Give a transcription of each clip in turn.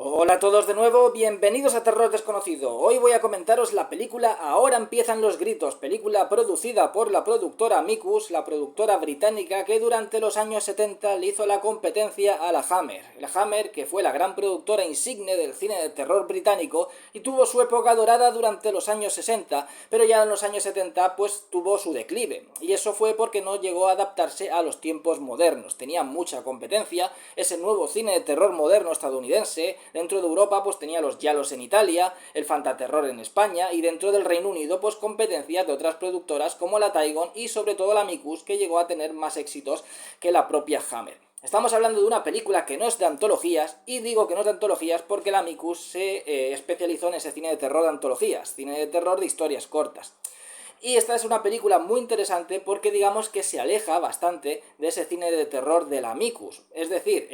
Hola a todos de nuevo, bienvenidos a Terror Desconocido. Hoy voy a comentaros la película Ahora empiezan los gritos, película producida por la productora Micus, la productora británica que durante los años 70 le hizo la competencia a la Hammer. La Hammer, que fue la gran productora insigne del cine de terror británico y tuvo su época dorada durante los años 60, pero ya en los años 70 pues tuvo su declive. Y eso fue porque no llegó a adaptarse a los tiempos modernos. Tenía mucha competencia, ese nuevo cine de terror moderno estadounidense. Dentro de Europa pues tenía los giallos en Italia, el fantaterror en España y dentro del Reino Unido pues competencias de otras productoras como la Tygon y sobre todo la Micus, que llegó a tener más éxitos que la propia Hammer. Estamos hablando de una película que no es de antologías, y digo que no es de antologías porque la Micus se especializó en ese cine de terror de antologías, cine de terror de historias cortas. Y esta es una película muy interesante porque digamos que se aleja bastante de ese cine de terror de la Micus. Es decir,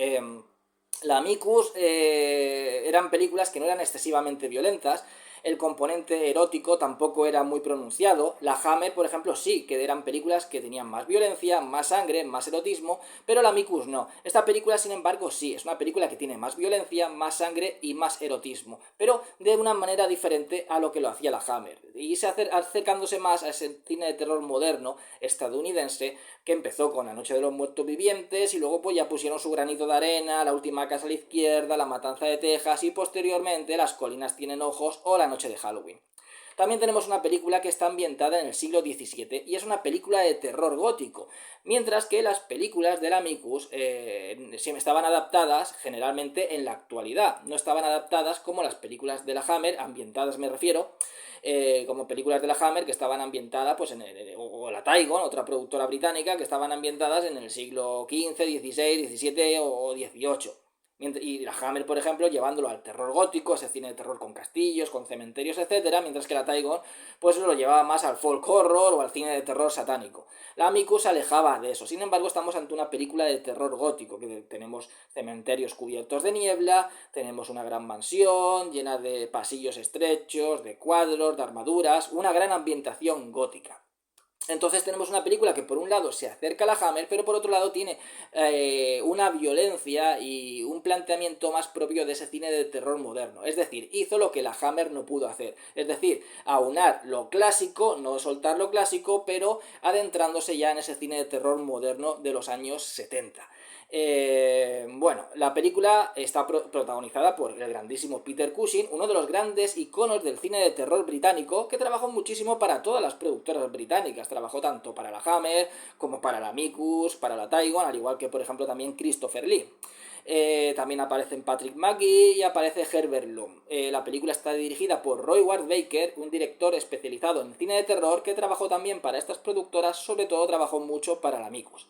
la Micus eran películas que no eran excesivamente violentas, el componente erótico tampoco era muy pronunciado. La Hammer, por ejemplo, sí, que eran películas que tenían más violencia, más sangre, más erotismo, pero la Micus no. Esta película, sin embargo, sí, es una película que tiene más violencia, más sangre y más erotismo, pero de una manera diferente a lo que lo hacía la Hammer. Y se acercándose más a ese cine de terror moderno estadounidense que empezó con La Noche de los Muertos Vivientes y luego pues ya pusieron su granito de arena, La Última Casa a la Izquierda, La Matanza de Texas y posteriormente Las Colinas Tienen Ojos o La Noche de Halloween. También tenemos una película que está ambientada en el siglo XVII y es una película de terror gótico, mientras que las películas de la Micus estaban adaptadas generalmente en la actualidad, no estaban adaptadas como las películas de la Hammer, ambientadas me refiero, como películas de la Hammer que estaban ambientadas, pues o la Tygon, otra productora británica, que estaban ambientadas en el siglo XV, XVI, XVII o XVIII. Y la Hammer, por ejemplo, llevándolo al terror gótico, ese cine de terror con castillos, con cementerios, etcétera, mientras que la Tygon pues lo llevaba más al folk horror o al cine de terror satánico. La Miku se alejaba de eso. Sin embargo, estamos ante una película de terror gótico, que tenemos cementerios cubiertos de niebla, tenemos una gran mansión llena de pasillos estrechos, de cuadros, de armaduras, una gran ambientación gótica. Entonces tenemos una película que por un lado se acerca a la Hammer, pero por otro lado tiene una violencia y un planteamiento más propio de ese cine de terror moderno. Es decir, hizo lo que la Hammer no pudo hacer. Es decir, aunar lo clásico, no soltar lo clásico, pero adentrándose ya en ese cine de terror moderno de los años 70. Bueno, la película está protagonizada por el grandísimo Peter Cushing, uno de los grandes iconos del cine de terror británico, que trabajó muchísimo para todas las productoras británicas. Trabajó tanto para la Hammer como para la Micus, para la Tygon, al igual que por ejemplo también Christopher Lee. También aparecen Patrick Magee y aparece Herbert Loom. La película está dirigida por Roy Ward Baker, un director especializado en cine de terror que trabajó también para estas productoras, sobre todo trabajó mucho para la Micus.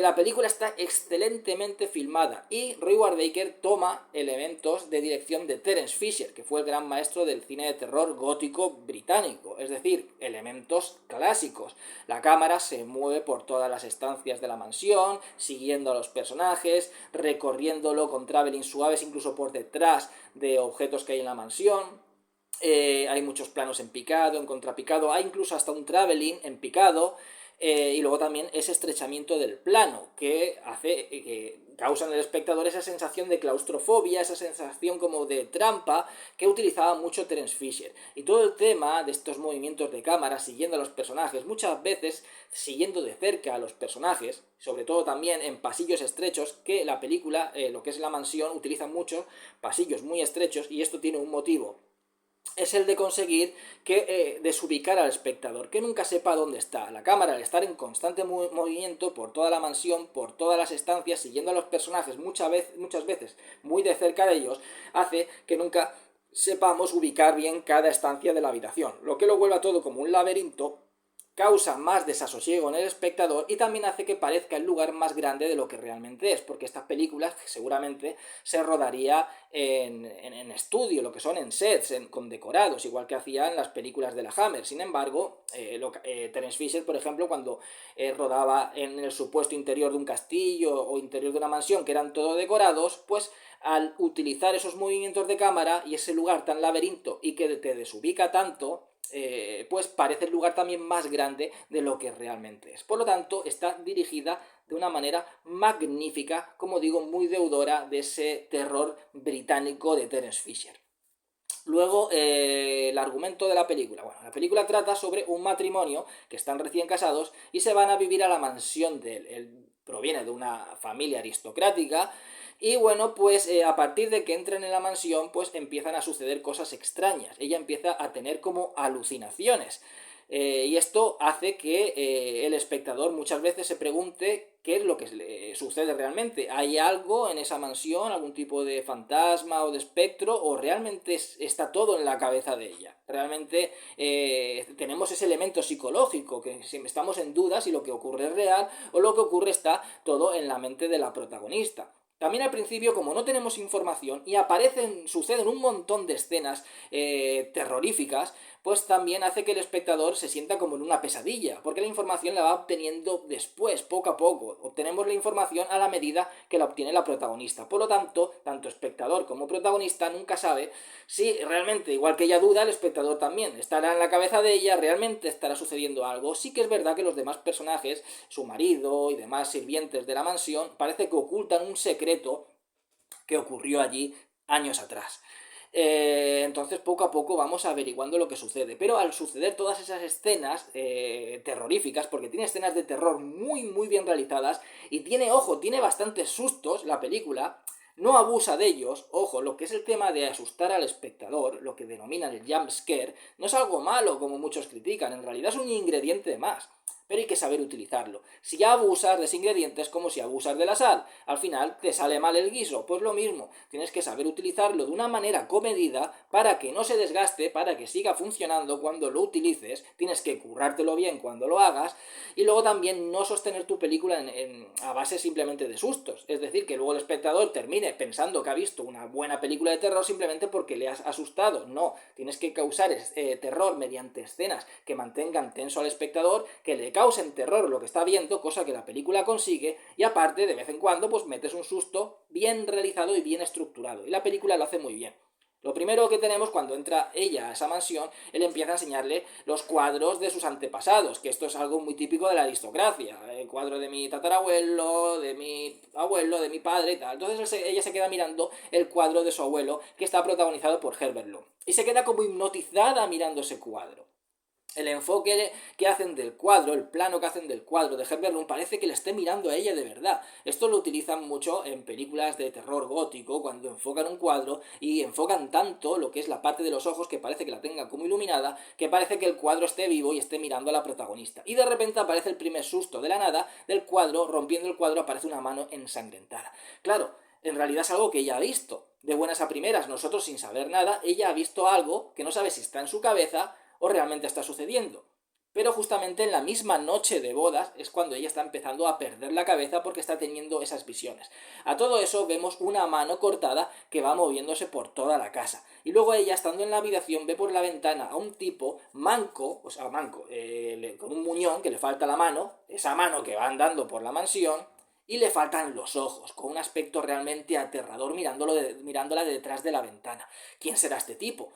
La película está excelentemente filmada y Roy Ward Baker toma elementos de dirección de Terence Fisher, que fue el gran maestro del cine de terror gótico británico, es decir, elementos clásicos. La cámara se mueve por todas las estancias de la mansión, siguiendo a los personajes, recorriéndolo con travelling suaves incluso por detrás de objetos que hay en la mansión. Hay muchos planos en picado, en contrapicado, hay incluso hasta un travelling en picado. Y luego también ese estrechamiento del plano que hace que causa en el espectador esa sensación de claustrofobia, esa sensación como de trampa que utilizaba mucho Terence Fisher. Y todo el tema de estos movimientos de cámara siguiendo a los personajes, muchas veces siguiendo de cerca a los personajes, sobre todo también en pasillos estrechos, que la película, lo que es la mansión, utiliza muchos pasillos muy estrechos, y esto tiene un motivo, es el de conseguir que desubicar al espectador, que nunca sepa dónde está. La cámara, al estar en constante movimiento por toda la mansión, por todas las estancias, siguiendo a los personajes muchas veces muy de cerca de ellos, hace que nunca sepamos ubicar bien cada estancia de la habitación, lo que lo vuelva todo como un laberinto, causa más desasosiego en el espectador y también hace que parezca el lugar más grande de lo que realmente es, porque estas películas seguramente se rodaría en estudio, lo que son en sets, con decorados, igual que hacían las películas de la Hammer. Sin embargo, Terence Fisher, por ejemplo, cuando rodaba en el supuesto interior de un castillo o interior de una mansión, que eran todo decorados, pues al utilizar esos movimientos de cámara y ese lugar tan laberinto y que te desubica tanto, pues parece el lugar también más grande de lo que realmente es. Por lo tanto, está dirigida de una manera magnífica, como digo, muy deudora de ese terror británico de Terence Fisher. Luego, el argumento de la película. Bueno, la película trata sobre un matrimonio que están recién casados y se van a vivir a la mansión de él. Él proviene de una familia aristocrática y bueno, pues a partir de que entren en la mansión, pues empiezan a suceder cosas extrañas. Ella empieza a tener como alucinaciones. Y esto hace que el espectador muchas veces se pregunte qué es lo que le sucede realmente. ¿Hay algo en esa mansión, algún tipo de fantasma o de espectro, o realmente está todo en la cabeza de ella? Realmente tenemos ese elemento psicológico, que estamos en duda si lo que ocurre es real o lo que ocurre está todo en la mente de la protagonista. También al principio, como no tenemos información y suceden un montón de escenas terroríficas, pues también hace que el espectador se sienta como en una pesadilla, porque la información la va obteniendo después, poco a poco. Obtenemos la información a la medida que la obtiene la protagonista. Por lo tanto, tanto espectador como protagonista nunca sabe si realmente, igual que ella duda, el espectador también estará en la cabeza de ella, realmente estará sucediendo algo. Sí que es verdad que los demás personajes, su marido y demás sirvientes de la mansión, parece que ocultan un secreto que ocurrió allí años atrás. Entonces poco a poco vamos averiguando lo que sucede. Pero al suceder todas esas escenas terroríficas, porque tiene escenas de terror muy muy bien realizadas y tiene bastantes sustos la película, no abusa de ellos. Ojo, lo que es el tema de asustar al espectador, lo que denominan el jump scare, no es algo malo como muchos critican, en realidad es un ingrediente más, pero hay que saber utilizarlo. Si ya abusas de ese ingrediente es como si abusas de la sal. Al final te sale mal el guiso, pues lo mismo. Tienes que saber utilizarlo de una manera comedida para que no se desgaste, para que siga funcionando cuando lo utilices. Tienes que currártelo bien cuando lo hagas y luego también no sostener tu película a base simplemente de sustos. Es decir, que luego el espectador termine pensando que ha visto una buena película de terror simplemente porque le has asustado. No, tienes que causar terror mediante escenas que mantengan tenso al espectador, que le causen terror lo que está viendo, cosa que la película consigue, y aparte, de vez en cuando, pues metes un susto bien realizado y bien estructurado. Y la película lo hace muy bien. Lo primero que tenemos cuando entra ella a esa mansión, él empieza a enseñarle los cuadros de sus antepasados, que esto es algo muy típico de la aristocracia. El cuadro de mi tatarabuelo, de mi abuelo, de mi padre y tal. Entonces ella se queda mirando el cuadro de su abuelo, que está protagonizado por Herbert Lom. Y se queda como hipnotizada mirando ese cuadro. El enfoque que hacen del cuadro, el plano que hacen del cuadro de Herbert Lom parece que le esté mirando a ella de verdad. Esto lo utilizan mucho en películas de terror gótico, cuando enfocan un cuadro y enfocan tanto lo que es la parte de los ojos que parece que la tenga como iluminada, que parece que el cuadro esté vivo y esté mirando a la protagonista. Y de repente aparece el primer susto de la nada del cuadro, rompiendo el cuadro aparece una mano ensangrentada. Claro, en realidad es algo que ella ha visto. De buenas a primeras, nosotros sin saber nada, ella ha visto algo que no sabe si está en su cabeza o realmente está sucediendo. Pero justamente en la misma noche de bodas es cuando ella está empezando a perder la cabeza porque está teniendo esas visiones. A todo eso vemos una mano cortada que va moviéndose por toda la casa. Y luego ella, estando en la habitación, ve por la ventana a un tipo manco, con un muñón que le falta la mano, esa mano que va andando por la mansión, y le faltan los ojos, con un aspecto realmente aterrador mirándola de detrás de la ventana. ¿Quién será este tipo?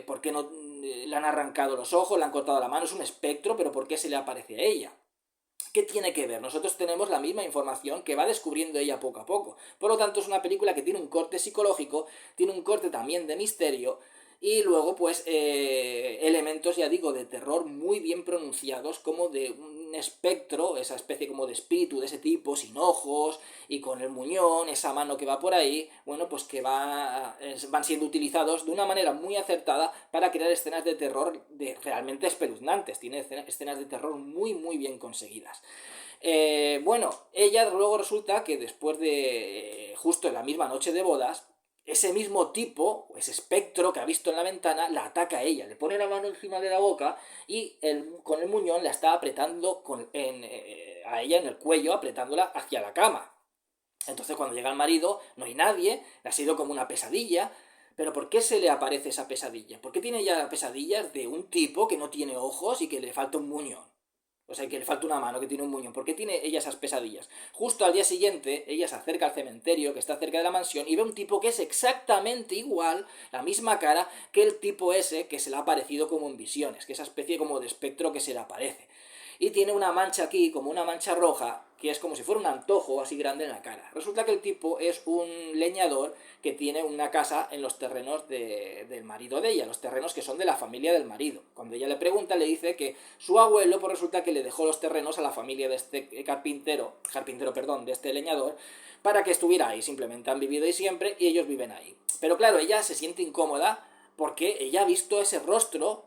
¿Por qué no le han arrancado los ojos, le han cortado la mano? Es un espectro, pero ¿por qué se le aparece a ella? ¿Qué tiene que ver? Nosotros tenemos la misma información que va descubriendo ella poco a poco. Por lo tanto, es una película que tiene un corte psicológico, tiene un corte también de misterio, y luego pues elementos, ya digo, de terror muy bien pronunciados, como de un espectro, esa especie como de espíritu de ese tipo, sin ojos y con el muñón, esa mano que va por ahí, bueno, pues que van siendo utilizados de una manera muy acertada para crear escenas de terror realmente espeluznantes. Tiene escenas de terror muy muy bien conseguidas. Bueno, ella luego resulta que después de justo en la misma noche de bodas, ese mismo tipo, ese espectro que ha visto en la ventana, la ataca a ella, le pone la mano encima de la boca y con el muñón la está apretando a ella en el cuello, apretándola hacia la cama. Entonces cuando llega el marido, no hay nadie, le ha sido como una pesadilla. Pero ¿por qué se le aparece esa pesadilla? ¿Por qué tiene ya pesadillas de un tipo que no tiene ojos y que le falta un muñón? O sea, que le falta una mano, que tiene un muñón. ¿Por qué tiene ella esas pesadillas? Justo al día siguiente, ella se acerca al cementerio, que está cerca de la mansión, y ve un tipo que es exactamente igual, la misma cara, que el tipo ese que se le ha aparecido como en visiones, que esa especie como de espectro que se le aparece. Y tiene una mancha aquí, como una mancha roja, que es como si fuera un antojo así grande en la cara. Resulta que el tipo es un leñador que tiene una casa en los terrenos del marido de ella, los terrenos que son de la familia del marido. Cuando ella le pregunta, le dice que su abuelo, pues resulta que le dejó los terrenos a la familia de este carpintero, de este leñador, para que estuviera ahí. Simplemente han vivido ahí siempre y ellos viven ahí. Pero claro, ella se siente incómoda porque ella ha visto ese rostro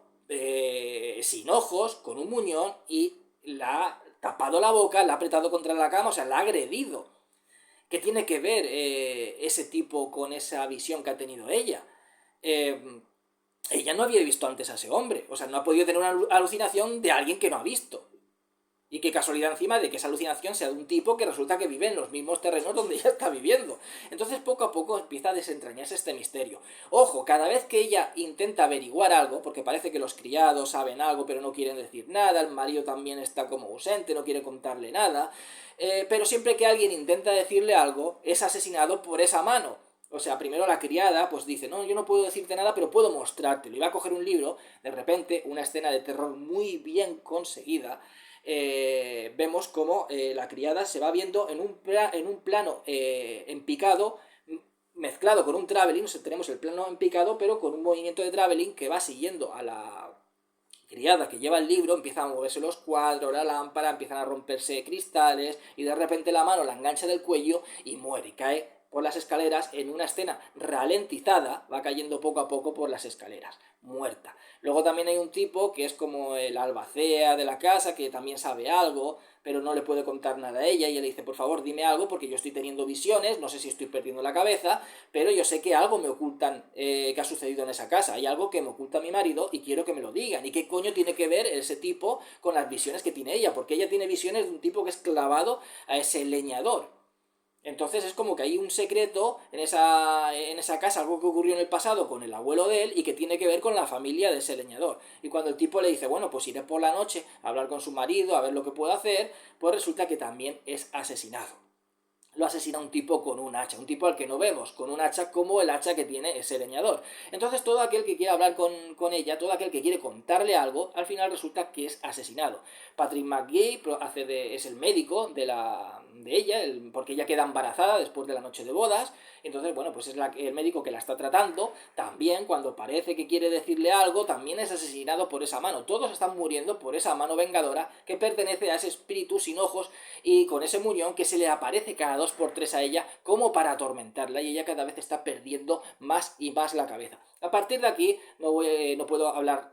sin ojos, con un muñón, y la ha tapado la boca, la ha apretado contra la cama, o sea, la ha agredido. ¿Qué tiene que ver ese tipo con esa visión que ha tenido ella? Eh, Ella no había visto antes a ese hombre, o sea, no ha podido tener una alucinación de alguien que no ha visto. Y qué casualidad encima de que esa alucinación sea de un tipo que resulta que vive en los mismos terrenos donde ella está viviendo. Entonces poco a poco empieza a desentrañarse este misterio. Ojo, cada vez que ella intenta averiguar algo, porque parece que los criados saben algo pero no quieren decir nada, el marido también está como ausente, no quiere contarle nada, pero siempre que alguien intenta decirle algo, es asesinado por esa mano. O sea, primero la criada pues dice, no, yo no puedo decirte nada, pero puedo mostrártelo. Y va a coger un libro, de repente, una escena de terror muy bien conseguida, vemos como la criada se va viendo en un plano en picado, mezclado con un traveling, o sea, tenemos el plano en picado, pero con un movimiento de traveling que va siguiendo a la criada que lleva el libro, empiezan a moverse los cuadros, la lámpara, empiezan a romperse cristales, y de repente la mano la engancha del cuello y muere, y cae por las escaleras en una escena ralentizada, va cayendo poco a poco por las escaleras, muerta. Luego también hay un tipo que es como el albacea de la casa, que también sabe algo, pero no le puede contar nada a ella, y ella le dice, por favor, dime algo, porque yo estoy teniendo visiones, no sé si estoy perdiendo la cabeza, pero yo sé que algo me ocultan, que ha sucedido en esa casa, hay algo que me oculta mi marido y quiero que me lo digan. ¿Y qué coño tiene que ver ese tipo con las visiones que tiene ella? Porque ella tiene visiones de un tipo que es clavado a ese leñador. Entonces es como que hay un secreto en esa casa, algo que ocurrió en el pasado con el abuelo de él y que tiene que ver con la familia de ese leñador. Y cuando el tipo le dice, bueno, pues iré por la noche a hablar con su marido, a ver lo que puedo hacer, pues resulta que también es asesinado. Lo asesina un tipo con un hacha, un tipo al que no vemos, con un hacha como el hacha que tiene ese leñador. Entonces todo aquel que quiere hablar con ella, todo aquel que quiere contarle algo, al final resulta que es asesinado. Patrick McGee es el médico de ella, porque ella queda embarazada después de la noche de bodas, entonces bueno, pues es el médico que la está tratando, también cuando parece que quiere decirle algo, también es asesinado por esa mano. Todos están muriendo por esa mano vengadora que pertenece a ese espíritu sin ojos y con ese muñón que se le aparece cada 2 por 3 a ella como para atormentarla, y ella cada vez está perdiendo más y más la cabeza. A partir de aquí no puedo hablar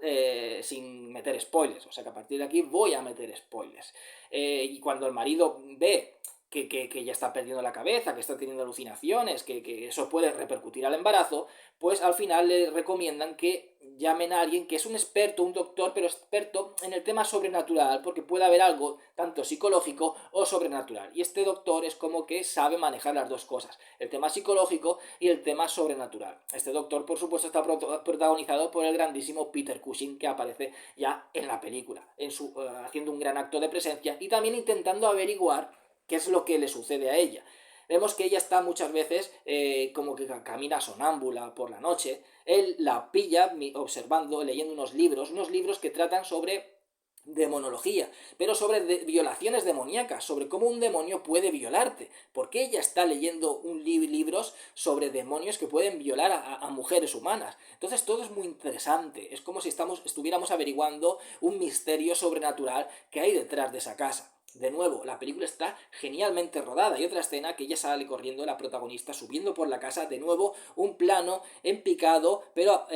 sin meter spoilers, o sea que a partir de aquí voy a meter spoilers. Y cuando el marido ve que ya está perdiendo la cabeza, que está teniendo alucinaciones, que eso puede repercutir al embarazo, pues al final le recomiendan que llamen a alguien que es un experto, un doctor, pero experto en el tema sobrenatural, porque puede haber algo tanto psicológico o sobrenatural. Y este doctor es como que sabe manejar las dos cosas, el tema psicológico y el tema sobrenatural. Este doctor, por supuesto, está protagonizado por el grandísimo Peter Cushing, que aparece ya en la película, haciendo un gran acto de presencia y también intentando averiguar qué es lo que le sucede a ella. Vemos que ella está muchas veces como que camina sonámbula por la noche. Él la pilla observando, leyendo unos libros que tratan sobre demonología, pero sobre violaciones demoníacas, sobre cómo un demonio puede violarte, porque ella está leyendo libros sobre demonios que pueden violar a mujeres humanas. Entonces todo es muy interesante, es como si estuviéramos averiguando un misterio sobrenatural que hay detrás de esa casa. De nuevo, la película está genialmente rodada. Hay otra escena que ella sale corriendo, la protagonista, subiendo por la casa. De nuevo, un plano en picado, pero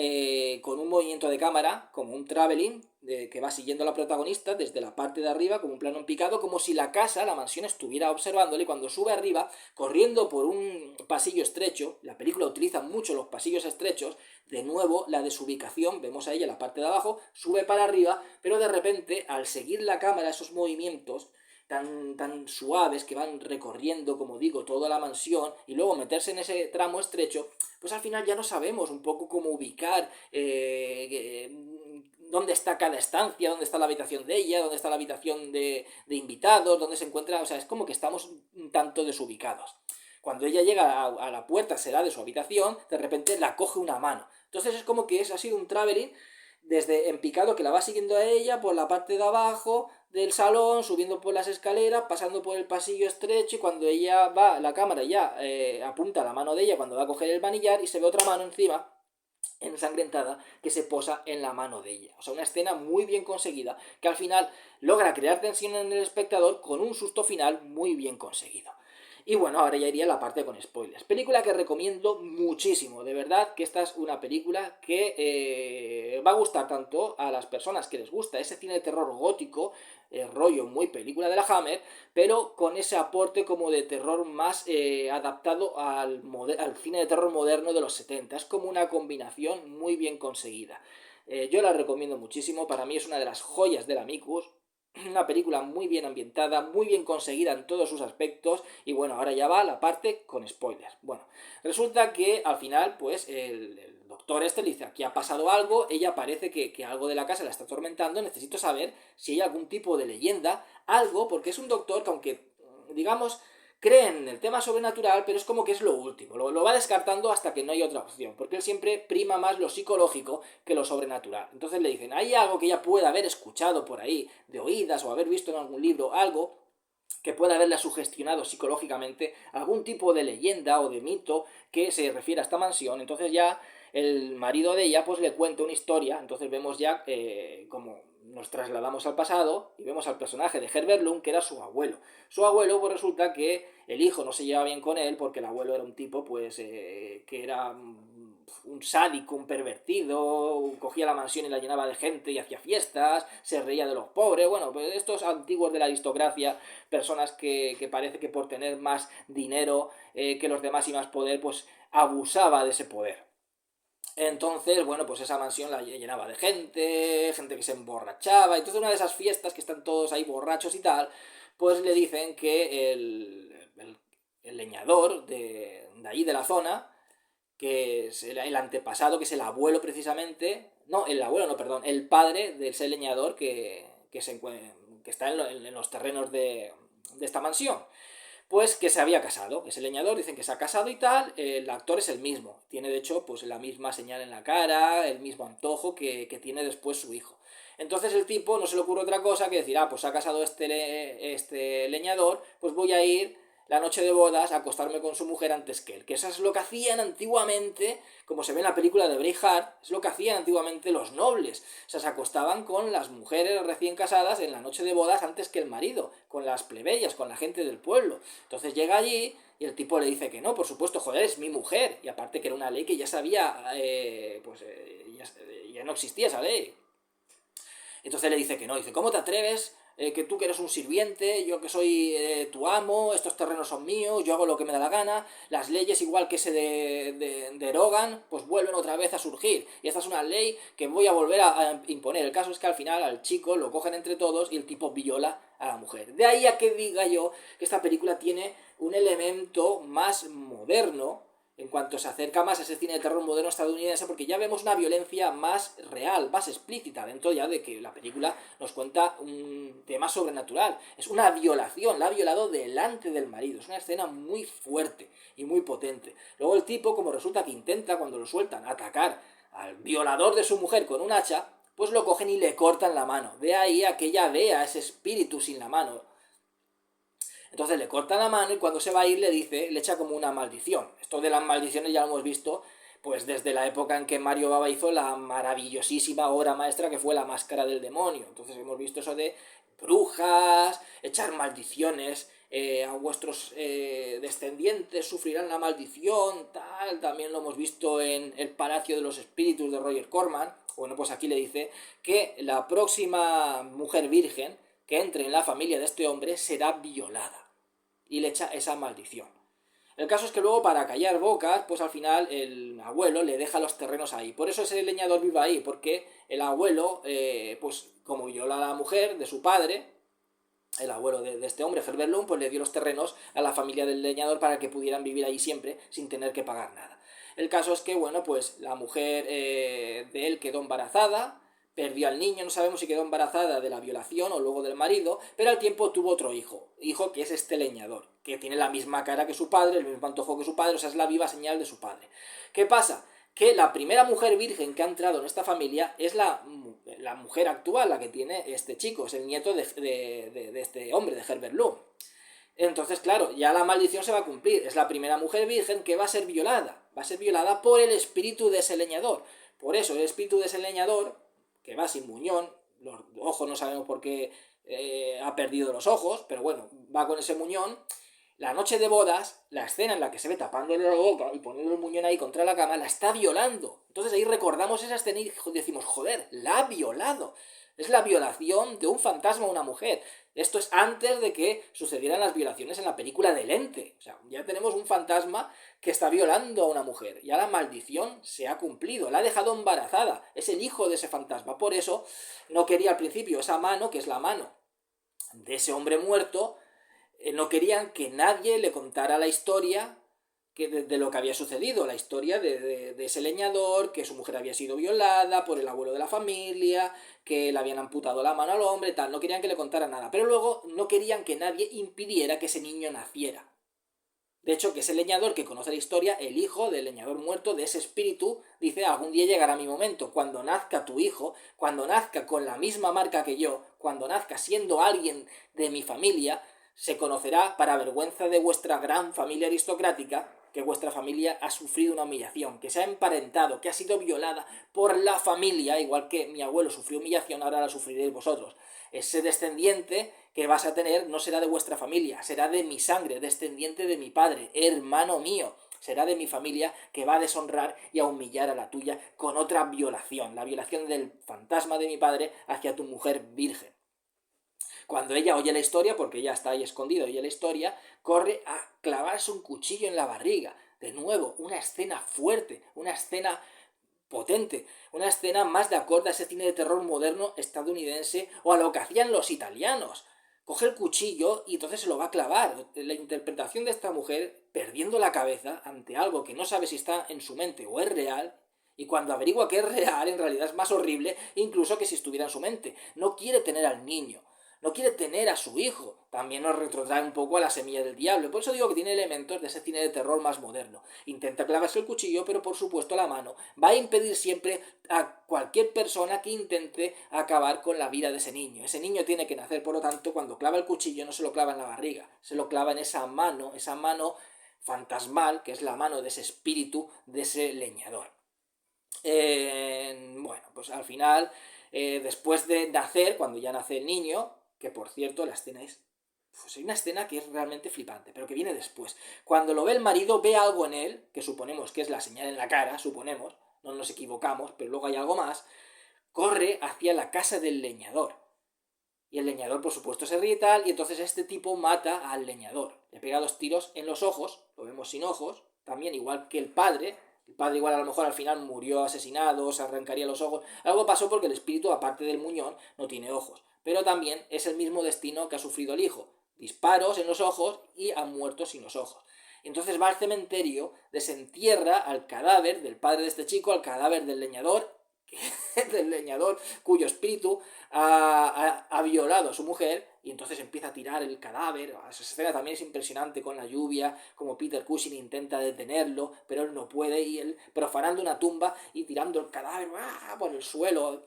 con un movimiento de cámara, como un traveling, que va siguiendo a la protagonista desde la parte de arriba, como un plano en picado, como si la casa, la mansión, estuviera observándole. Y cuando sube arriba, corriendo por un pasillo estrecho, la película utiliza mucho los pasillos estrechos. De nuevo, la desubicación, vemos a ella en la parte de abajo, sube para arriba, pero de repente, al seguir la cámara esos movimientos tan suaves que van recorriendo, como digo, toda la mansión y luego meterse en ese tramo estrecho, pues al final ya no sabemos un poco cómo ubicar dónde está cada estancia, dónde está la habitación de ella, dónde está la habitación de invitados, dónde se encuentra, o sea, es como que estamos un tanto desubicados. Cuando ella llega a la puerta, será de su habitación, de repente la coge una mano. Entonces es como que ha sido un traveling desde en picado que la va siguiendo a ella por la parte de abajo del salón, subiendo por las escaleras, pasando por el pasillo estrecho, y cuando ella va, la cámara ya apunta la mano de ella cuando va a coger el manillar y se ve otra mano encima ensangrentada que se posa en la mano de ella. O sea, una escena muy bien conseguida que al final logra crear tensión en el espectador con un susto final muy bien conseguido. Y bueno, ahora ya iría a la parte con spoilers. Película que recomiendo muchísimo, de verdad que esta es una película que va a gustar tanto a las personas que les gusta ese cine de terror gótico, rollo muy película de la Hammer, pero con ese aporte como de terror más adaptado al cine de terror moderno de los 70. Es como una combinación muy bien conseguida. Yo la recomiendo muchísimo, para mí es una de las joyas de la Amicus, una película muy bien ambientada, muy bien conseguida en todos sus aspectos, y bueno, ahora ya va la parte con spoilers. Bueno, resulta que al final, pues, el doctor este le dice, aquí ha pasado algo, ella parece que algo de la casa la está atormentando, necesito saber si hay algún tipo de leyenda, algo, porque es un doctor que aunque, digamos, creen en el tema sobrenatural, pero es como que es lo último, lo va descartando hasta que no hay otra opción, porque él siempre prima más lo psicológico que lo sobrenatural. Entonces le dicen, ¿hay algo que ella pueda haber escuchado por ahí, de oídas, o haber visto en algún libro, algo que pueda haberla sugestionado psicológicamente, algún tipo de leyenda o de mito que se refiere a esta mansión? Entonces ya el marido de ella pues le cuenta una historia, entonces vemos ya como nos trasladamos al pasado y vemos al personaje de Herbert Lund, que era su abuelo. Su abuelo, pues resulta que el hijo no se lleva bien con él porque el abuelo era un tipo, pues, que era un sádico, un pervertido, cogía la mansión y la llenaba de gente y hacía fiestas, se reía de los pobres, bueno, pues estos antiguos de la aristocracia, personas que parece que por tener más dinero que los demás y más poder, pues abusaba de ese poder. Entonces, bueno, pues esa mansión la llenaba de gente, gente que se emborrachaba. Entonces, una de esas fiestas que están todos ahí borrachos y tal, pues le dicen que el leñador de ahí de la zona, que es el antepasado, que es el abuelo precisamente, no, el abuelo no, perdón, el padre de ese leñador que está en los terrenos de esta mansión, pues que se había casado. Ese leñador dicen que se ha casado y tal, el actor es el mismo, tiene de hecho pues la misma señal en la cara, el mismo antojo que tiene después su hijo. Entonces el tipo no se le ocurre otra cosa que decir, pues se ha casado este leñador, pues voy a ir la noche de bodas a acostarme con su mujer antes que él. Que eso es lo que hacían antiguamente, como se ve en la película de Braveheart, es lo que hacían antiguamente los nobles. O sea, se acostaban con las mujeres recién casadas en la noche de bodas antes que el marido, con las plebeyas, con la gente del pueblo. Entonces llega allí y el tipo le dice que no, por supuesto, joder, es mi mujer. Y aparte que era una ley que ya sabía, ya no existía esa ley. Entonces le dice que no, dice, ¿cómo te atreves? Que tú que eres un sirviente, yo que soy tu amo, estos terrenos son míos, yo hago lo que me da la gana, las leyes igual que se derogan, pues vuelven otra vez a surgir. Y esta es una ley que voy a volver a imponer. El caso es que al final al chico lo cogen entre todos y el tipo viola a la mujer. De ahí a que diga yo que esta película tiene un elemento más moderno, en cuanto se acerca más a ese cine de terror moderno estadounidense, porque ya vemos una violencia más real, más explícita, dentro ya de que la película nos cuenta un tema sobrenatural. Es una violación, la ha violado delante del marido. Es una escena muy fuerte y muy potente. Luego el tipo, como resulta que intenta, cuando lo sueltan, atacar al violador de su mujer con un hacha, pues lo cogen y le cortan la mano. De ahí a que ella vea ese espíritu sin la mano. Entonces le corta la mano y cuando se va a ir le dice, le echa como una maldición. Esto de las maldiciones ya lo hemos visto pues desde la época en que Mario Bava hizo la maravillosísima obra maestra que fue La Máscara del Demonio. Entonces hemos visto eso de brujas, echar maldiciones, a vuestros descendientes sufrirán la maldición, tal. También lo hemos visto en El Palacio de los Espíritus de Roger Corman. Bueno, pues aquí le dice que la próxima mujer virgen que entre en la familia de este hombre será violada y le echa esa maldición. El caso es que luego, para callar bocas, pues al final el abuelo le deja los terrenos ahí. Por eso ese leñador vive ahí, porque el abuelo, pues como viola a la mujer de su padre, el abuelo de este hombre, Herbert Lund, pues le dio los terrenos a la familia del leñador para que pudieran vivir ahí siempre sin tener que pagar nada. El caso es que, bueno, pues la mujer de él quedó embarazada, perdió al niño, no sabemos si quedó embarazada de la violación o luego del marido, pero al tiempo tuvo otro hijo que es este leñador, que tiene la misma cara que su padre, el mismo antojo que su padre, o sea, es la viva señal de su padre. ¿Qué pasa? Que la primera mujer virgen que ha entrado en esta familia es la mujer actual, la que tiene este chico, es el nieto de este hombre, de Herbert Loom. Entonces, claro, ya la maldición se va a cumplir. Es la primera mujer virgen que va a ser violada. Va a ser violada por el espíritu de ese leñador. Por eso, el espíritu de ese leñador, que va sin muñón, los ojos no sabemos por qué ha perdido los ojos, pero bueno, va con ese muñón. La noche de bodas, la escena en la que se ve tapándole la boca y poniendo el muñón ahí contra la cama, la está violando. Entonces ahí recordamos esa escena y decimos, joder, la ha violado. Es la violación de un fantasma a una mujer. Esto es antes de que sucedieran las violaciones en la película del Ente. O sea, ya tenemos un fantasma que está violando a una mujer. Ya la maldición se ha cumplido. La ha dejado embarazada. Es el hijo de ese fantasma. Por eso no quería al principio esa mano, que es la mano de ese hombre muerto. No querían que nadie le contara la historia de lo que había sucedido, la historia de ese leñador, que su mujer había sido violada por el abuelo de la familia, que le habían amputado la mano al hombre, tal, no querían que le contara nada, pero luego no querían que nadie impidiera que ese niño naciera. De hecho, que ese leñador que conoce la historia, el hijo del leñador muerto, de ese espíritu, dice, algún día llegará mi momento, cuando nazca tu hijo, cuando nazca con la misma marca que yo, cuando nazca siendo alguien de mi familia, se conocerá, para vergüenza de vuestra gran familia aristocrática, que vuestra familia ha sufrido una humillación, que se ha emparentado, que ha sido violada por la familia, igual que mi abuelo sufrió humillación, ahora la sufriréis vosotros. Ese descendiente que vas a tener no será de vuestra familia, será de mi sangre, descendiente de mi padre, hermano mío. Será de mi familia que va a deshonrar y a humillar a la tuya con otra violación, la violación del fantasma de mi padre hacia tu mujer virgen. Cuando ella oye la historia, porque ella está ahí escondido, oye la historia, corre a clavarse un cuchillo en la barriga. De nuevo, una escena fuerte, una escena potente, una escena más de acorde a ese cine de terror moderno estadounidense o a lo que hacían los italianos. Coge el cuchillo y entonces se lo va a clavar. La interpretación de esta mujer perdiendo la cabeza ante algo que no sabe si está en su mente o es real, y cuando averigua que es real, en realidad es más horrible incluso que si estuviera en su mente. No quiere tener al niño, no quiere tener a su hijo. También nos retrotrae un poco a la semilla del diablo. Por eso digo que tiene elementos de ese cine de terror más moderno. Intenta clavarse el cuchillo, pero por supuesto la mano va a impedir siempre a cualquier persona que intente acabar con la vida de ese niño. Ese niño tiene que nacer, por lo tanto, cuando clava el cuchillo no se lo clava en la barriga, se lo clava en esa mano fantasmal, que es la mano de ese espíritu, de ese leñador. Bueno, pues al final, después de nacer, cuando ya nace el niño, que por cierto la escena es... Pues hay una escena que es realmente flipante, pero que viene después. Cuando lo ve el marido, ve algo en él, que suponemos que es la señal en la cara, suponemos, no nos equivocamos, pero luego hay algo más, corre hacia la casa del leñador. Y el leñador, por supuesto, se ríe y tal, y entonces este tipo mata al leñador. Le pega 2 tiros en los ojos, lo vemos sin ojos, también igual que el padre. El padre igual a lo mejor al final murió asesinado, se arrancaría los ojos. Algo pasó porque el espíritu, aparte del muñón, no tiene ojos. Pero también es el mismo destino que ha sufrido el hijo. Disparos en los ojos y ha muerto sin los ojos. Entonces va al cementerio, desentierra al cadáver del padre de este chico, al cadáver del leñador, del leñador cuyo espíritu ha violado a su mujer, y entonces empieza a tirar el cadáver. Esa escena también es impresionante con la lluvia, como Peter Cushing intenta detenerlo, pero él no puede, y él profanando una tumba y tirando el cadáver por el suelo,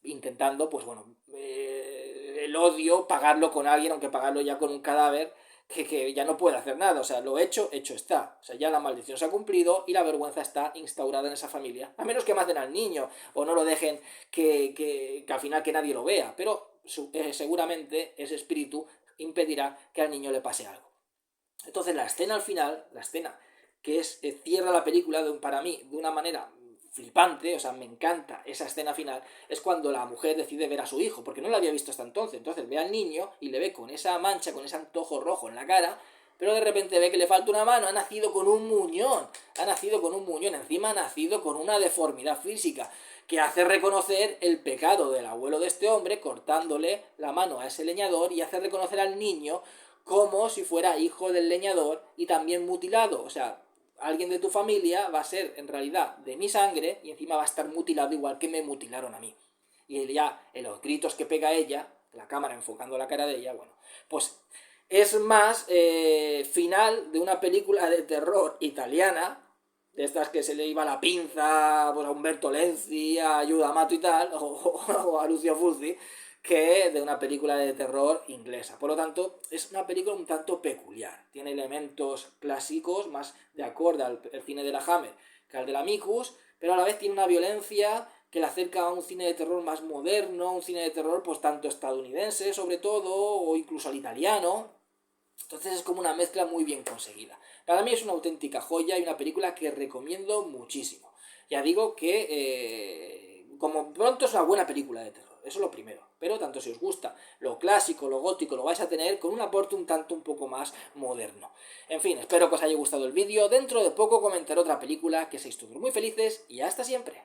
intentando, pues bueno, el odio, pagarlo con alguien, aunque pagarlo ya con un cadáver, que ya no puede hacer nada. O sea, lo hecho está. O sea, ya la maldición se ha cumplido y la vergüenza está instaurada en esa familia. A menos que maten al niño o no lo dejen que al final que nadie lo vea. Pero seguramente ese espíritu impedirá que al niño le pase algo. Entonces la escena al final, la escena que es cierra la película para mí de una manera flipante, o sea, me encanta esa escena final, es cuando la mujer decide ver a su hijo, porque no lo había visto hasta entonces ve al niño y le ve con esa mancha, con ese antojo rojo en la cara, pero de repente ve que le falta una mano, ha nacido con un muñón, encima ha nacido con una deformidad física, que hace reconocer el pecado del abuelo de este hombre, cortándole la mano a ese leñador, y hace reconocer al niño como si fuera hijo del leñador y también mutilado. O sea, alguien de tu familia va a ser en realidad de mi sangre y encima va a estar mutilado igual que me mutilaron a mí. y ya en los gritos que pega ella, la cámara enfocando la cara de ella, bueno, pues es más final de una película de terror italiana, de estas que se le iba la pinza pues, a Umberto Lenzi, a Giuda Amato y tal, o a Lucio Fulci, que de una película de terror inglesa. Por lo tanto, es una película un tanto peculiar. Tiene elementos clásicos, más de acorde al cine de la Hammer que al de la Micus, pero a la vez tiene una violencia que la acerca a un cine de terror más moderno, un cine de terror pues tanto estadounidense sobre todo, o incluso al italiano. Entonces es como una mezcla muy bien conseguida. Para mí es una auténtica joya y una película que recomiendo muchísimo. Ya digo que como pronto es una buena película de terror, eso es lo primero. Pero tanto si os gusta lo clásico, lo gótico, lo vais a tener con un aporte un poco más moderno. En fin, espero que os haya gustado el vídeo. Dentro de poco comentaré otra película, que seáis todos muy felices y hasta siempre.